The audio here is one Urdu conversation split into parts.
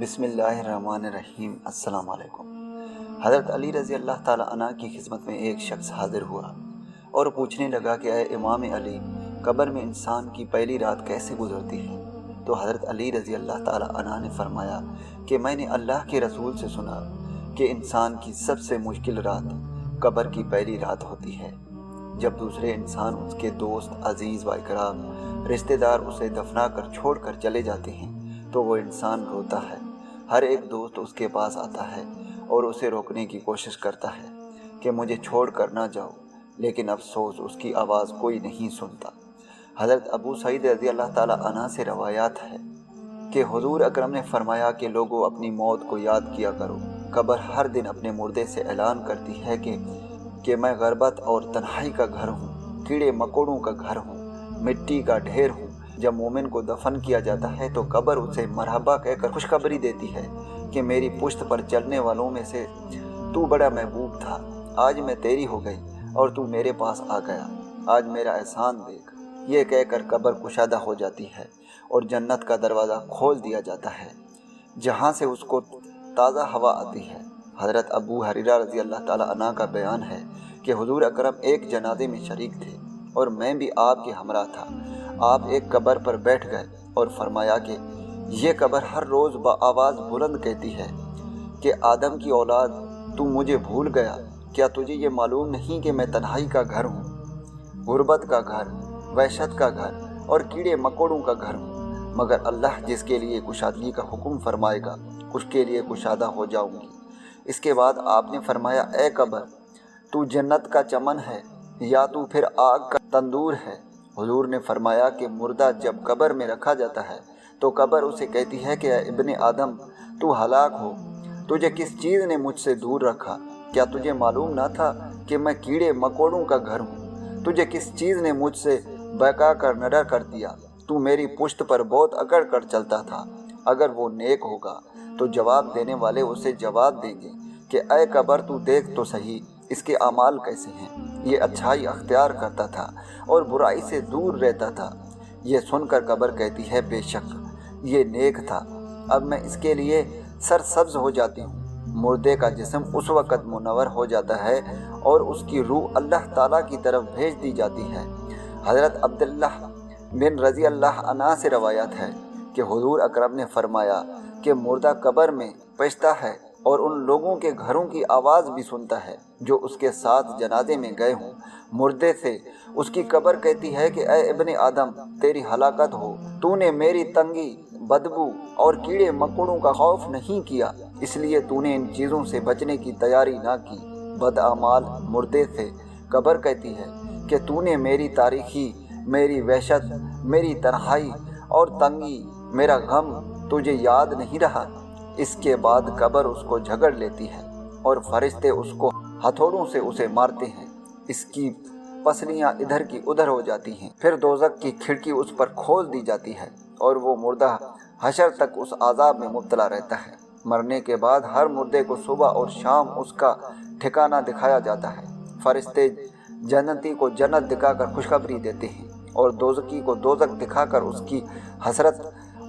بسم اللہ الرحمن الرحیم۔ السلام علیکم۔ حضرت علی رضی اللہ تعالیٰ عنہ کی خدمت میں ایک شخص حاضر ہوا اور پوچھنے لگا کہ اے امام علی، قبر میں انسان کی پہلی رات کیسے گزرتی ہے؟ تو حضرت علی رضی اللہ تعالیٰ عنہ نے فرمایا کہ میں نے اللہ کے رسول سے سنا کہ انسان کی سب سے مشکل رات قبر کی پہلی رات ہوتی ہے، جب دوسرے انسان، اس کے دوست، عزیز و اکرام، رشتہ دار اسے دفنا کر چھوڑ کر چلے جاتے ہیں تو وہ انسان روتا ہے۔ ہر ایک دوست اس کے پاس آتا ہے اور اسے روکنے کی کوشش کرتا ہے کہ مجھے چھوڑ کر نہ جاؤ، لیکن افسوس اس کی آواز کوئی نہیں سنتا۔ حضرت ابو سعید رضی اللہ تعالیٰ عنہ سے روایات ہے کہ حضور اکرم نے فرمایا کہ لوگوں اپنی موت کو یاد کیا کرو۔ قبر ہر دن اپنے مردے سے اعلان کرتی ہے کہ میں غربت اور تنہائی کا گھر ہوں، کیڑے مکوڑوں کا گھر ہوں، مٹی کا ڈھیر ہوں۔ جب مومن کو دفن کیا جاتا ہے تو قبر اسے مرحبا کہہ کر خوشخبری دیتی ہے کہ میری پشت پر چلنے والوں میں سے تو بڑا محبوب تھا، آج میں تیری ہو گئی اور تو میرے پاس آ گیا، آج میرا احسان دیکھ۔ یہ کہہ کر قبر کشادہ ہو جاتی ہے اور جنت کا دروازہ کھول دیا جاتا ہے، جہاں سے اس کو تازہ ہوا آتی ہے۔ حضرت ابو ہریرہ رضی اللہ تعالیٰ عنہ کا بیان ہے کہ حضور اکرم ایک جنازے میں شریک تھے اور میں بھی آپ کے ہمراہ تھا۔ آپ ایک قبر پر بیٹھ گئے اور فرمایا کہ یہ قبر ہر روز بآواز بلند کہتی ہے کہ آدم کی اولاد، تو مجھے بھول گیا؟ کیا تجھے یہ معلوم نہیں کہ میں تنہائی کا گھر ہوں، غربت کا گھر، وحشت کا گھر اور کیڑے مکوڑوں کا گھر ہوں؟ مگر اللہ جس کے لیے کشادگی کا حکم فرمائے گا اس کے لیے کشادہ ہو جاؤں گی۔ اس کے بعد آپ نے فرمایا، اے قبر، تو جنت کا چمن ہے یا تو پھر آگ کا تندور ہے؟ حضور نے فرمایا کہ مردہ جب قبر میں رکھا جاتا ہے تو قبر اسے کہتی ہے کہ اے ابن آدم، تو ہلاک ہو، تجھے کس چیز نے مجھ سے دور رکھا؟ کیا تجھے معلوم نہ تھا کہ میں کیڑے مکوڑوں کا گھر ہوں؟ تجھے کس چیز نے مجھ سے بہکا کر نڈر کر دیا؟ تو میری پشت پر بہت اکڑ کر چلتا تھا۔ اگر وہ نیک ہوگا تو جواب دینے والے اسے جواب دیں گے کہ اے قبر، تو دیکھ تو صحیح اس کے اعمال کیسے ہیں۔ یہ اچھائی اختیار کرتا تھا اور برائی سے دور رہتا تھا۔ یہ سن کر قبر کہتی ہے، بے شک یہ نیک تھا، اب میں اس کے لیے سرسبز ہو جاتی ہوں۔ مردے کا جسم اس وقت منور ہو جاتا ہے اور اس کی روح اللہ تعالیٰ کی طرف بھیج دی جاتی ہے۔ حضرت عبداللہ بن رضی اللہ عنہ سے روایت ہے کہ حضور اکرم نے فرمایا کہ مردہ قبر میں پچتا ہے اور ان لوگوں کے گھروں کی آواز بھی سنتا ہے جو اس کے ساتھ جنازے میں گئے ہوں۔ مردے سے اس کی قبر کہتی ہے کہ اے ابن آدم، تیری ہلاکت ہو، تو نے میری تنگی، بدبو اور کیڑے مکوڑوں کا خوف نہیں کیا، اس لیے تو نے ان چیزوں سے بچنے کی تیاری نہ کی۔ بدعمال مردے سے قبر کہتی ہے کہ تو نے میری تاریکی، میری وحشت، میری تنہائی اور تنگی، میرا غم تجھے یاد نہیں رہا۔ اس کے بعد قبر اس کو جھگڑ لیتی ہے اور فرشتے اس کو ہتھوڑوں سے اسے مارتے ہیں، اس کی پسلیاں ادھر کی ادھر ہو جاتی ہیں۔ پھر دوزخ کی کھڑکی اس پر کھول دی جاتی ہے اور وہ مردہ حشر تک اس عذاب میں مبتلا رہتا ہے۔ مرنے کے بعد ہر مردے کو صبح اور شام اس کا ٹھکانہ دکھایا جاتا ہے۔ فرشتے جنتی کو جنت دکھا کر خوشخبری دیتے ہیں اور دوزخی کو دوزخ دکھا کر اس کی حسرت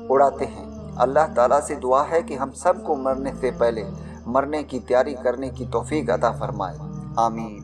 اڑاتے ہیں۔ اللہ تعالیٰ سے دعا ہے کہ ہم سب کو مرنے سے پہلے مرنے کی تیاری کرنے کی توفیق عطا فرمائے، آمین۔